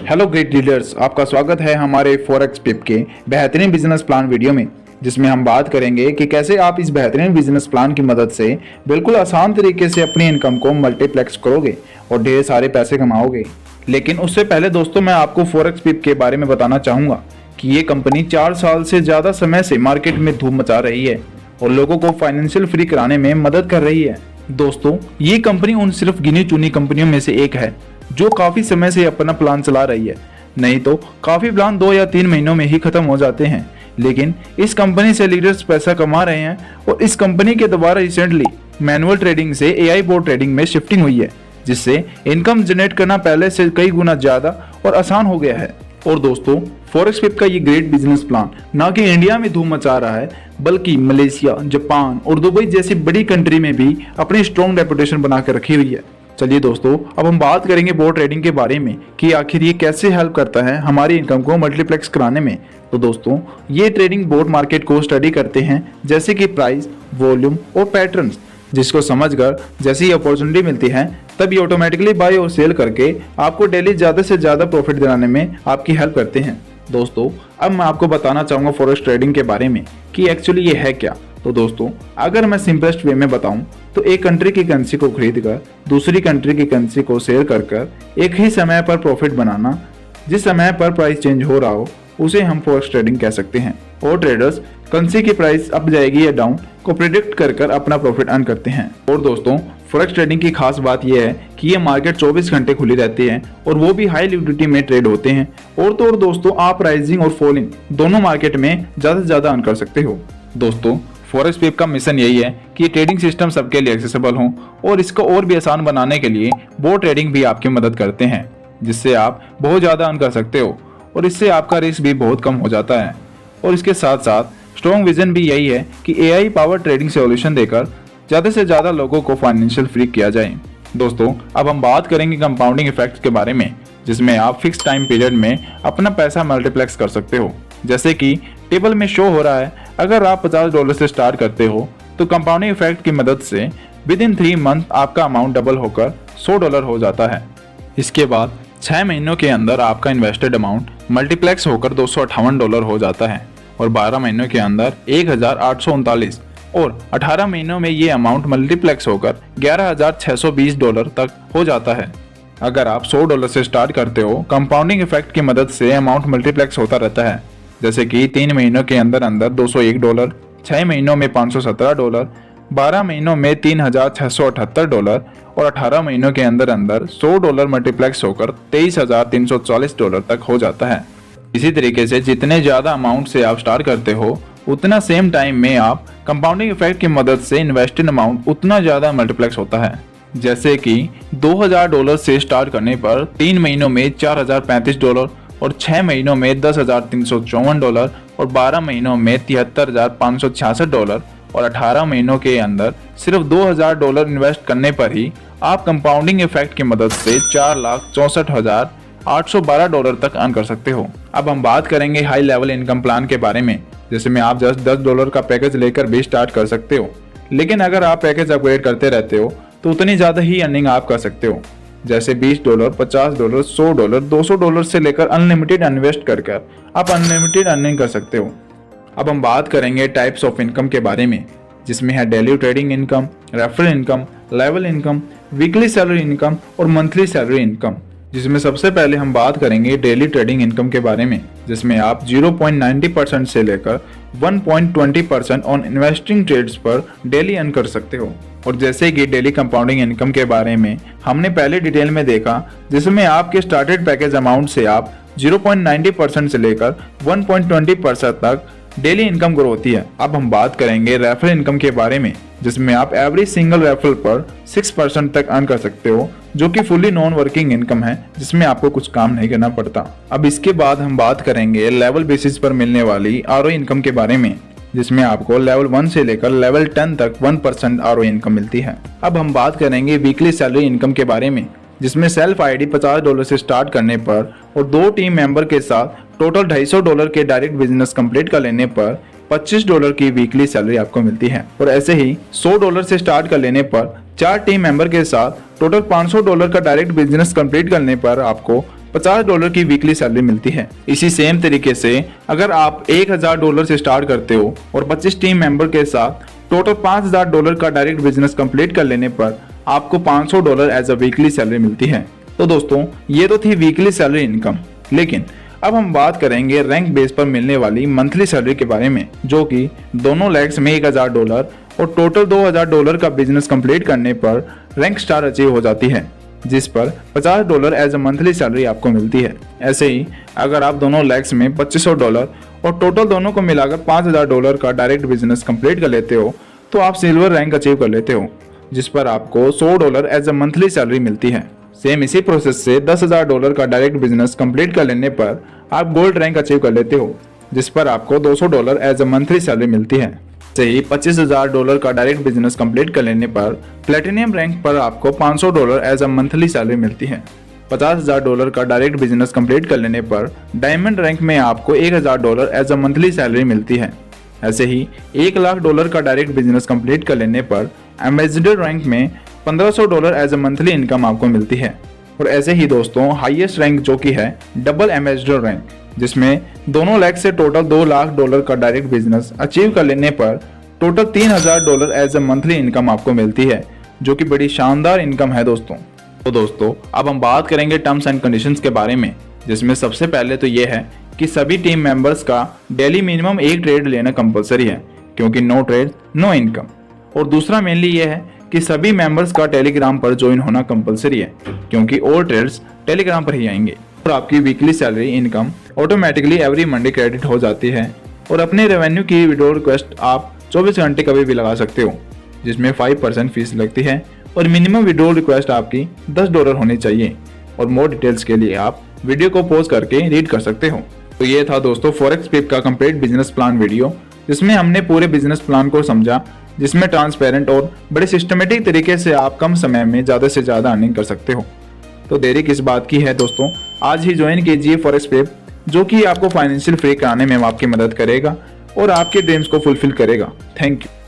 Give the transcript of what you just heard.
Hello great leaders, आपका स्वागत है हमारे फॉरेक्स पिप के बेहतरीन बिजनेस प्लान वीडियो में, जिसमें हम बात करेंगे कि कैसे आप इस बेहतरीन बिजनेस प्लान की मदद से बिल्कुल आसान तरीके से अपनी इनकम को मल्टीप्लेक्स करोगे और ढेर सारे पैसे कमाओगे। लेकिन उससे पहले दोस्तों, मैं आपको फॉरेक्स पिप के बारे में बताना चाहूँगा कि ये कंपनी 4 साल से ज़्यादा समय से मार्केट में धूम मचा रही है और लोगों को फाइनेंशियल फ्री कराने में मदद कर रही है। दोस्तों, ये कंपनी उन सिर्फ गिनी चुनी कंपनियों में से एक है जो काफी समय से अपना प्लान चला रही है। नहीं तो काफी प्लान 2 या 3 महीनों में ही खत्म हो जाते हैं, लेकिन इस कंपनी से लीडर्स पैसा कमा रहे हैं और इस कंपनी के द्वारा रिसेंटली मैनुअल ट्रेडिंग से एआई बोर्ड ट्रेडिंग में शिफ्टिंग हुई है, जिससे इनकम जनरेट करना पहले से कई गुना ज्यादा और आसान हो गया है। और दोस्तों, फॉरेक्स पिप का ये ग्रेट बिजनेस प्लान ना कि इंडिया में धूम मचा रहा है, बल्कि मलेशिया, जापान और दुबई जैसी बड़ी कंट्री में भी अपनी स्ट्रॉन्ग रेपुटेशन बना कर रखी हुई है। चलिए दोस्तों, अब हम बात करेंगे बोर्ड ट्रेडिंग के बारे में कि आखिर ये कैसे हेल्प करता है हमारी इनकम को मल्टीप्लेक्स कराने में। तो दोस्तों, ये ट्रेडिंग बोर्ड मार्केट को स्टडी करते हैं, जैसे कि प्राइस, वॉल्यूम और पैटर्न्स, जिसको समझकर जैसी ही अपॉर्चुनिटी मिलती है तब ये ऑटोमेटिकली बाय और सेल करके आपको डेली ज़्यादा से ज़्यादा प्रॉफिट दिलाने में आपकी हेल्प करते हैं। दोस्तों, अब मैं आपको बताना चाहूँगा फॉरेक्स ट्रेडिंग के बारे में कि एक्चुअली ये है क्या। तो दोस्तों, अगर मैं सिंपलेस्ट वे में बताऊं तो एक कंट्री की करेंसी को खरीद कर दूसरी कंट्री की करेंसी को सेल कर एक ही समय पर प्रॉफिट बनाना, जिस समय पर प्राइस चेंज हो रहा हो उसे हम फॉरेक्स ट्रेडिंग कह सकते हैं। और ट्रेडर्स करेंसी की प्राइस अप जाएगी या डाउन को प्रिडिक्ट कर अपना प्रॉफिट अर्न करते हैं। और दोस्तों, फॉरेक्स ट्रेडिंग की खास बात यह है कि ये मार्केट 24 घंटे खुली रहती है और वो भी हाई लिक्विडिटी में ट्रेड होते हैं। और तो और दोस्तों, आप राइजिंग और फॉलिंग दोनों मार्केट में ज्यादा से ज्यादा अर्न कर सकते हो। दोस्तों, फॉरेक्स पिप का मिशन यही है कि ट्रेडिंग सिस्टम सबके लिए एक्सेसिबल हो और इसको और भी आसान बनाने के लिए बोर्ड ट्रेडिंग भी आपकी मदद करते हैं, जिससे आप बहुत ज़्यादा अर्न कर सकते हो और इससे आपका रिस्क भी बहुत कम हो जाता है। और इसके साथ साथ स्ट्रॉन्ग विजन भी यही है कि एआई पावर ट्रेडिंग सॉल्यूशन देकर ज़्यादा से ज़्यादा लोगों को फाइनेंशियल फ्री किया जाए। दोस्तों, अब हम बात करेंगे कंपाउंडिंग इफेक्ट के बारे में, जिसमें आप फिक्स टाइम पीरियड में अपना पैसा मल्टीप्लेक्स कर सकते हो। जैसे कि टेबल में शो हो रहा है, अगर आप $50 से स्टार्ट करते हो तो कंपाउंडिंग इफेक्ट की मदद से विद इन 3 मंथ आपका अमाउंट डबल होकर $100 हो जाता है। इसके बाद 6 महीनों के अंदर आपका इन्वेस्टेड अमाउंट मल्टीप्लेक्स होकर $258 हो जाता है और 12 महीनों के अंदर 1839 और 18 महीनों में ये अमाउंट मल्टीप्लेक्स होकर $11,620 तक हो जाता है। अगर आप $100 से स्टार्ट करते हो, कंपाउंडिंग इफेक्ट की मदद से अमाउंट मल्टीप्लेक्स होता रहता है, जैसे कि 3 महीनों के अंदर अंदर $201, 6 महीनों में $517, 12 महीनों में $3,678 और 18 महीनों के अंदर अंदर $100 मल्टीप्लेक्स होकर $23,340 तक हो जाता है। इसी तरीके से जितने ज़्यादा अमाउंट से आप स्टार्ट करते हो, उतना सेम टाइम में आप कंपाउंडिंग इफेक्ट की मदद से इन्वेस्टेड अमाउंट उतना ज़्यादा मल्टीप्लेक्स होता है। जैसे कि $2,000 से स्टार्ट करने पर 3 महीनों में $4,035 और 6 महीनों में $10,354 और 12 महीनों में $73,566 और 18 महीनों के अंदर सिर्फ $2,000 इन्वेस्ट करने पर ही आप कंपाउंडिंग इफेक्ट की मदद से $4,64,812 तक अर्न कर सकते हो। अब हम बात करेंगे हाई लेवल इनकम प्लान के बारे में, जिसमें आप जस्ट $10 का पैकेज लेकर भी स्टार्ट कर सकते हो। लेकिन अगर आप पैकेज अपग्रेड करते रहते हो तो उतनी ज़्यादा ही अर्निंग आप कर सकते हो, जैसे $20, $50, $100, $200 से लेकर अनलिमिटेड इन्वेस्ट कर आप अनलिमिटेड अर्निंग कर सकते हो। अब हम बात करेंगे टाइप्स ऑफ इनकम के बारे में, जिसमें है daily trading income, referral income, level income, weekly salary income और मंथली सैलरी इनकम। जिसमें सबसे पहले हम बात करेंगे डेली ट्रेडिंग इनकम के बारे में, जिसमें आप 0.90% से लेकर 1.20% ऑन इन्वेस्टिंग ट्रेड्स पर डेली अर्न कर सकते हो। और जैसे कि डेली कंपाउंडिंग इनकम के बारे में हमने पहले डिटेल में देखा, जिसमें आपके स्टार्टेड पैकेज अमाउंट से आप 0.90% से लेकर 1.20% तक डेली इनकम ग्रो होती है। अब हम बात करेंगे रेफरल इनकम के बारे में, जिसमें आप एवरी सिंगल रेफरल पर 6% तक अर्न कर सकते हो, जो कि फुली नॉन वर्किंग इनकम है, जिसमें आपको कुछ काम नहीं करना पड़ता। अब इसके बाद हम बात करेंगे लेवल बेसिस पर मिलने वाली आरओ इनकम के बारे में, जिसमें आपको लेवल 1 से लेकर लेवल 10 तक 1% आरओ इनकम मिलती है। अब हम बात करेंगे वीकली सैलरी इनकम के बारे में, जिसमें सेल्फ आईडी $50 से स्टार्ट करने पर और 2 टीम मेंबर के साथ टोटल $250 के डायरेक्ट बिजनेस कंप्लीट कर लेने पर $25 की वीकली सैलरी आपको मिलती है। और ऐसे ही $100 से स्टार्ट कर लेने पर 4 टीम मेंबर के साथ टोटल $500 का डायरेक्ट बिजनेस कंप्लीट करने पर आपको $50 की वीकली सैलरी मिलती है। इसी सेम तरीके से अगर आप $1000 से स्टार्ट करते हो और 25 टीम मेंबर के साथ टोटल $5000 का डायरेक्ट बिजनेस कंप्लीट कर लेने पर आपको $500 एज अ वीकली सैलरी मिलती है। तो दोस्तों ये तो थी वीकली सैलरी इनकम, लेकिन अब हम बात करेंगे रैंक बेस पर मिलने वाली मंथली सैलरी के बारे में, जो कि दोनों लेग्स में $1000 और टोटल $2000 का बिजनेस कंप्लीट करने पर रैंक स्टार अचीव हो जाती है, जिस पर $50 एज अ मंथली सैलरी आपको मिलती है। ऐसे ही अगर आप दोनों लेग्स में $2500 और टोटल दोनों को मिलाकर $5000 का डायरेक्ट बिजनेस कंप्लीट कर लेते हो तो आप सिल्वर रैंक अचीव कर लेते हो, जिस पर आपको $100 एज अ मंथली सैलरी मिलती है। सेम इसी प्रोसेस से $10,000 का डायरेक्ट बिजनेस कंप्लीट कर लेने पर आप गोल्ड रैंक अचीव कर लेते हो, जिस पर आपको $200 एज अ मंथली सैलरी मिलती है। से ही $25,000 का डायरेक्ट बिजनेस कंप्लीट कर लेने पर प्लेटिनियम रैंक पर आपको $500 एज अ मंथली सैलरी मिलती है। $50,000 का डायरेक्ट बिजनेस कंप्लीट कर लेने पर डायमंड रैंक में आपको $1,000 एज अ मंथली सैलरी मिलती है। ऐसे ही $1,00,000 का डायरेक्ट बिजनेस कंप्लीट कर लेने पर एम्बेसडर रैंक में $1500 एज अ मंथली इनकम आपको मिलती है। और ऐसे ही दोस्तों हाईएस्ट रैंक जो कि है डबल एम्बेसडर रैंक, जिसमें दोनों लेग से टोटल $2,00,000 का डायरेक्ट बिजनेस अचीव कर लेने पर total $3,000 as a monthly income आपको मिलती है, जो कि बड़ी शानदार इनकम है दोस्तों। तो दोस्तों अब हम बात करेंगे टर्म्स एंड कंडीशंस के बारे में, जिसमें सबसे पहले तो ये है कि सभी टीम मेंबर्स का डेली मिनिमम एक ट्रेड लेना कंपलसरी है, क्योंकि नो ट्रेड नो इनकम। और दूसरा मेनली ये है कि सभी मेंबर्स का टेलीग्राम पर ज्वाइन होना कंपलसरी है, क्योंकि ऑल ट्रेड्स टेलीग्राम पर ही आएंगे। और आपकी weekly salary income automatically every Monday credit हो जाती है। और अपने रेवेन्यू की विड्रॉल रिक्वेस्ट आप 24 घंटे कभी भी लगा सकते हो, जिसमें 5% फीस लगती है और मिनिमम विड्रॉल रिक्वेस्ट आपकी $10 होनी चाहिए। और मोर डिटेल्स के लिए आप वीडियो को पॉज करके रीड कर सकते हो। तो ये था दोस्तों फॉरेक्स पिप का कंप्लीट बिजनेस प्लान वीडियो, जिसमें हमने पूरे बिजनेस प्लान को समझा, जिसमें ट्रांसपेरेंट और बड़े सिस्टमेटिक तरीके से आप कम समय में ज़्यादा से ज़्यादा अर्निंग कर सकते हो। तो देरी किस बात की है दोस्तों, आज ही ज्वाइन कीजिए फॉरेक्स पिप, जो कि आपको फाइनेंशियल फ्री कराने में आपकी मदद करेगा और आपके ड्रीम्स को फुलफिल करेगा। Thank you.